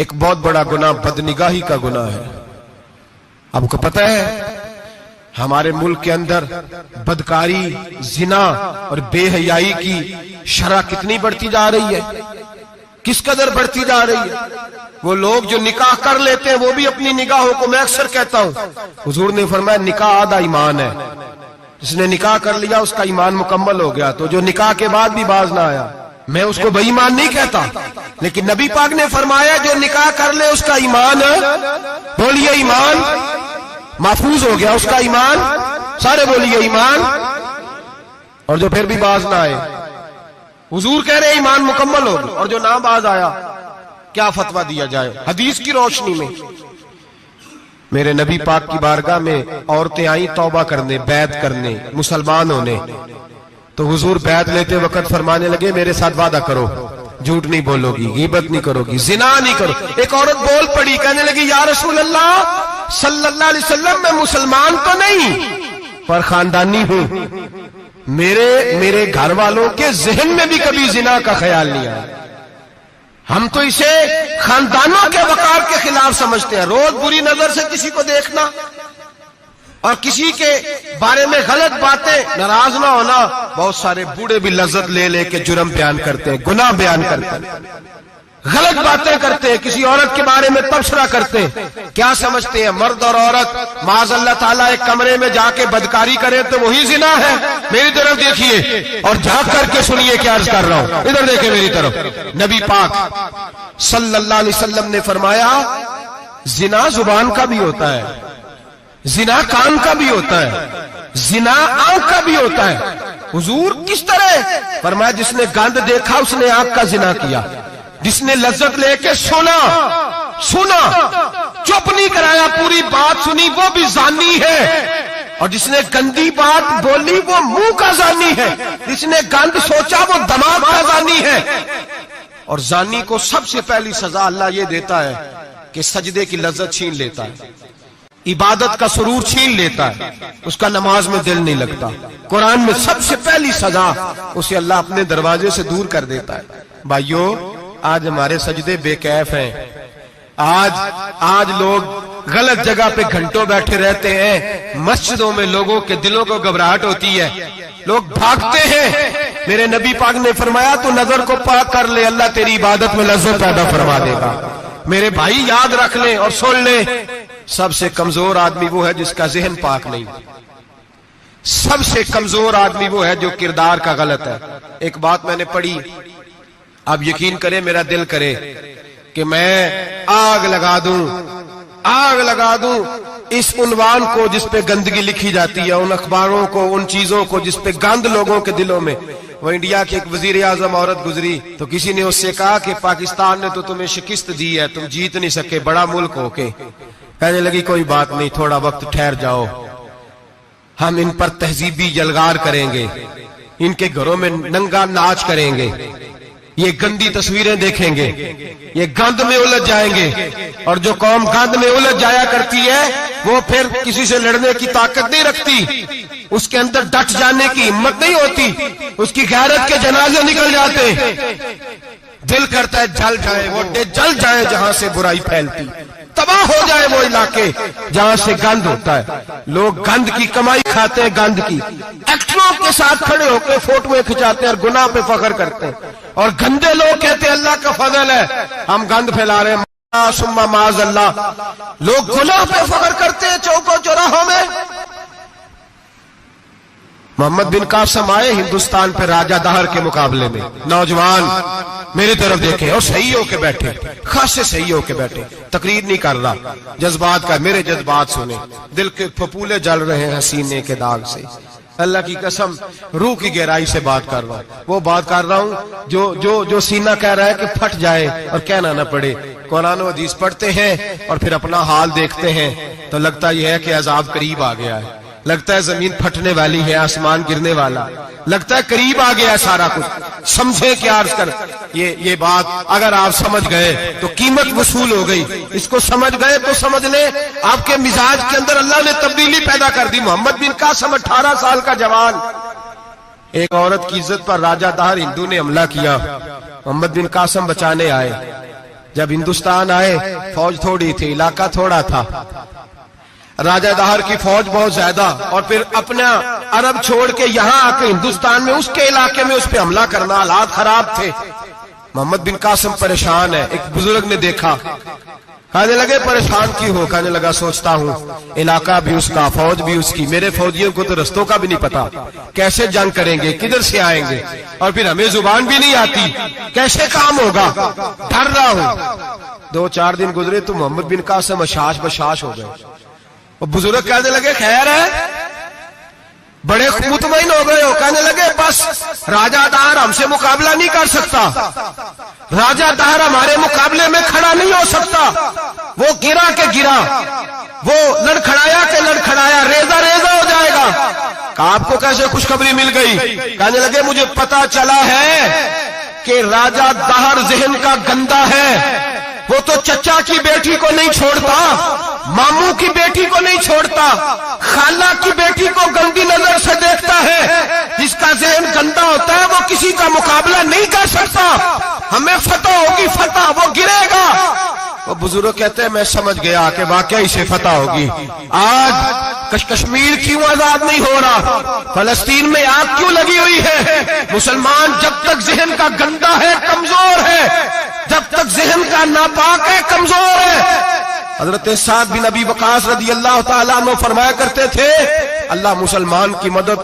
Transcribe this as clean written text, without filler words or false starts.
ایک بہت بڑا گناہ بدنگاہی کا گناہ ہے۔ آپ کو پتہ ہے ہمارے ملک کے اندر بدکاری، زنا اور بے حیائی کی شرح کتنی بڑھتی جا رہی ہے، کس قدر بڑھتی جا رہی ہے۔ وہ لوگ جو نکاح کر لیتے ہیں وہ بھی اپنی نگاہوں کو، میں اکثر کہتا ہوں، حضور نے فرمایا نکاح آدھا ایمان ہے، جس نے نکاح کر لیا اس کا ایمان مکمل ہو گیا۔ تو جو نکاح کے بعد بھی باز نہ آیا، میں اس کو بے ایمان نہیں کہتا، لیکن نبی پاک نے فرمایا جو نکاح کر لے اس کا ایمان، بولیے ایمان محفوظ ہو گیا، اس کا ایمان، سارے بولیے ایمان، اور جو پھر بھی باز نہ آئے، حضور کہہ رہے ایمان مکمل ہو گیا، اور جو نہ باز آیا کیا فتویٰ دیا جائے حدیث کی روشنی میں۔ میرے نبی پاک کی بارگاہ میں عورتیں آئیں توبہ کرنے، بیعت کرنے، مسلمان ہونے، تو حضور بیعت لیتے وقت فرمانے لگے میرے ساتھ وعدہ کرو، جھوٹ نہیں بولو گی، غیبت نہیں کرو گی، زنا نہیں کرو۔ ایک عورت بول پڑی، کہنے لگی یا رسول اللہ صلی اللہ علیہ وسلم میں مسلمان تو نہیں پر خاندانی ہوں، میرے گھر والوں کے ذہن میں بھی کبھی زنا کا خیال نہیں آیا، ہم تو اسے خاندانوں کے وقار کے خلاف سمجھتے ہیں۔ روز بری نظر سے کسی کو دیکھنا اور کسی کے بارے میں غلط باتیں، ناراض نہ ہونا، بہت سارے بوڑھے بھی لذت لے لے کے جرم بیان کرتے ہیں، گناہ بیان کرتے ہیں، غلط باتیں کرتے ہیں، کسی عورت کے بارے میں تبصرہ کرتے ہیں۔ کیا سمجھتے ہیں مرد اور عورت معاذ اللہ تعالیٰ ایک کمرے میں جا کے بدکاری کرے تو وہی زنا ہے؟ میری طرف دیکھیے اور جھانک کر کے سنیے کیا عرض کر رہا ہوں، ادھر دیکھیں میری طرف۔ نبی پاک صلی اللہ علیہ وسلم نے فرمایا زنا زبان کا بھی ہوتا ہے، زنا کان کا بھی ہوتا ہے، زنا آنکھ کا بھی ہوتا ہے۔ حضور کس طرح؟ فرمایا جس نے گند دیکھا اس نے آنکھ کا زنا کیا، جس نے لذت لے کے سنا چپ نہیں کرایا، پوری بات سنی، وہ بھی زانی ہے، اور جس نے گندی بات بولی وہ منہ کا زانی ہے، جس نے گند سوچا وہ دماغ کا زانی ہے۔ اور زانی کو سب سے پہلی سزا اللہ یہ دیتا ہے کہ سجدے کی لذت چھین لیتا ہے، عبادت کا سرور چھین لیتا ہے، اس کا نماز میں دل نہیں لگتا۔ قرآن میں سب سے پہلی سزا اسے اللہ اپنے دروازے سے دور کر دیتا ہے۔ بھائیو آج ہمارے سجدے بے کیف ہیں، آج لوگ غلط جگہ پہ گھنٹوں بیٹھے رہتے ہیں، مسجدوں میں لوگوں کے دلوں کو گھبراہٹ ہوتی ہے، لوگ بھاگتے ہیں۔ میرے نبی پاک نے فرمایا تو نظر کو پاک کر لے، اللہ تیری عبادت میں لذت پیدا فرما دے گا۔ میرے بھائی یاد رکھ لیں اور سن لیں، سب سے کمزور آدمی وہ ہے جس کا ذہن پاک نہیں، سب سے کمزور آدمی وہ ہے جو کردار کا غلط ہے۔ ایک بات میں نے پڑھی، آپ یقین کریں میرا دل کرے کہ میں آگ لگا دوں اس عنوان کو جس پہ گندگی لکھی جاتی ہے، ان اخباروں کو، ان چیزوں کو جس پہ گند لوگوں کے دلوں میں۔ وہ انڈیا کی ایک وزیر اعظم عورت گزری تو کسی نے اس سے کہا کہ پاکستان نے تو تمہیں شکست دی ہے، تم جیت نہیں سکے بڑا ملک ہو کے۔ کہنے لگی کوئی بات نہیں، تھوڑا وقت ٹھہر جاؤ، ہم ان پر تہذیبی یلغار کریں گے، ان کے گھروں میں ننگا ناچ کریں گے، یہ گندی تصویریں دیکھیں گے، یہ گند میں الجھ جائیں گے۔ اور جو قوم گند میں الجھ جایا کرتی ہے وہ پھر کسی سے لڑنے کی طاقت نہیں رکھتی، اس کے اندر ڈٹ جانے کی ہمت نہیں ہوتی، اس کی غیرت کے جنازے نکل جاتے، دل کرتا ہے جل جائے وہ جل جائے جہاں سے برائی پھیلتی، تباہ ہو جائے وہ علاقے جہاں سے گند ہوتا ہے۔ لوگ گند کی کمائی کھاتے ہیں، گند کی، ایکٹروں کے ساتھ کھڑے ہو کے فوٹویں کھچاتے ہیں اور گناہ پہ فخر کرتے ہیں، اور گندے لوگ کہتے ہیں اللہ کا فضل ہے ہم گند پھیلا رہے ہیں، ثم معاذ اللہ۔ لوگ گناہ پہ فخر کرتے ہیں چوکوں چوراہوں میں۔ محمد بن قاسم آئے ہندوستان پہ راجہ دہر کے مقابلے میں، نوجوان میری طرف دیکھیں، اور صحیح ہو کے بیٹھے، خاصے صحیح ہو کے بیٹھے، تقریر نہیں کر رہا، جذبات کا، میرے جذبات سنیں، دل کے پھپولے جل رہے ہیں سینے کے داغ سے، اللہ کی قسم روح کی گہرائی سے بات کر رہا ہوں، وہ بات کر رہا ہوں جو سینہ کہہ رہا ہے کہ پھٹ جائے اور کہنا نہ پڑے۔ قرآن و حدیث پڑھتے ہیں اور پھر اپنا حال دیکھتے ہیں تو لگتا یہ ہے کہ عذاب قریب آ گیا ہے، لگتا ہے زمین پھٹنے والی ہے، آسمان گرنے والا، لگتا ہے قریب آ گیا ہے سارا کچھ۔ سمجھے کیا عرض کر، یہ بات اگر آپ سمجھ گئے تو قیمت وصول ہو گئی، اس کو سمجھ گئے تو سمجھ لیں آپ کے مزاج کے اندر اللہ نے تبدیلی پیدا کر دی۔ محمد بن قاسم 18 سال کا جوان، ایک عورت کی عزت پر راجہ دہر ہندو نے حملہ کیا، محمد بن قاسم بچانے آئے، جب ہندوستان آئے فوج تھوڑی تھی، علاقہ تھوڑا تھا، راجہ دہر کی فوج بہت زیادہ، اور پھر اپنا عرب چھوڑ کے یہاں آ کے ہندوستان میں اس کے علاقے میں اس پہ حملہ کرنا، حالات خراب تھے۔ محمد بن قاسم پریشان ہے، ایک بزرگ نے دیکھا، کہنے لگے پریشان کیوں ہو؟ کہنے لگا سوچتا ہوں علاقہ بھی اس کا، فوج بھی اس کی، میرے فوجیوں کو تو رستوں کا بھی نہیں پتا، کیسے جنگ کریں گے، کدھر سے آئیں گے، اور پھر ہمیں زبان بھی نہیں آتی، کیسے کام ہوگا، ڈر رہا ہوں۔ 2-4 دن گزرے تو محمد بن قاسم اشاش بشاش ہو گئے۔ وہ بزرگ کہنے لگے خیر ہے، بڑے مطمئن ہو گئے ہو؟ کہنے لگے بس راجہ دہر ہم سے مقابلہ نہیں کر سکتا، راجہ دہر ہمارے مقابلے میں کھڑا نہیں ہو سکتا، وہ گرا کے گرا، وہ لڑکھڑایا کے لڑکھڑایا، ریزہ ریزہ ہو جائے گا۔ آپ کو کیسے خوشخبری مل گئی؟ کہنے لگے مجھے پتا چلا ہے کہ راجہ دہر ذہن کا گندا ہے، وہ تو چچا کی بیٹی کو نہیں چھوڑتا، ماموں کی بیٹی کو نہیں چھوڑتا، خالہ کی بیٹی کو گندی نظر سے دیکھتا ہے۔ جس کا ذہن گندا ہوتا ہے وہ کسی کا مقابلہ نہیں کر سکتا، ہمیں فتح ہوگی، فتح، وہ گرے گا۔ وہ بزرگ کہتے ہیں میں سمجھ گیا کہ واقعی سے فتح ہوگی۔ آج کشمیر کیوں آزاد نہیں ہو رہا، فلسطین میں آگ کیوں لگی ہوئی ہے؟ مسلمان جب تک ذہن کا گندا ہے کمزور ہے، جب تک ذہن کا ناپاک ہے کمزور ہے۔ حضرت سعد بن ابی وقاص رضی اللہ تعالیٰ عنہ فرمایا کرتے تھے اللہ مسلمان کی مدد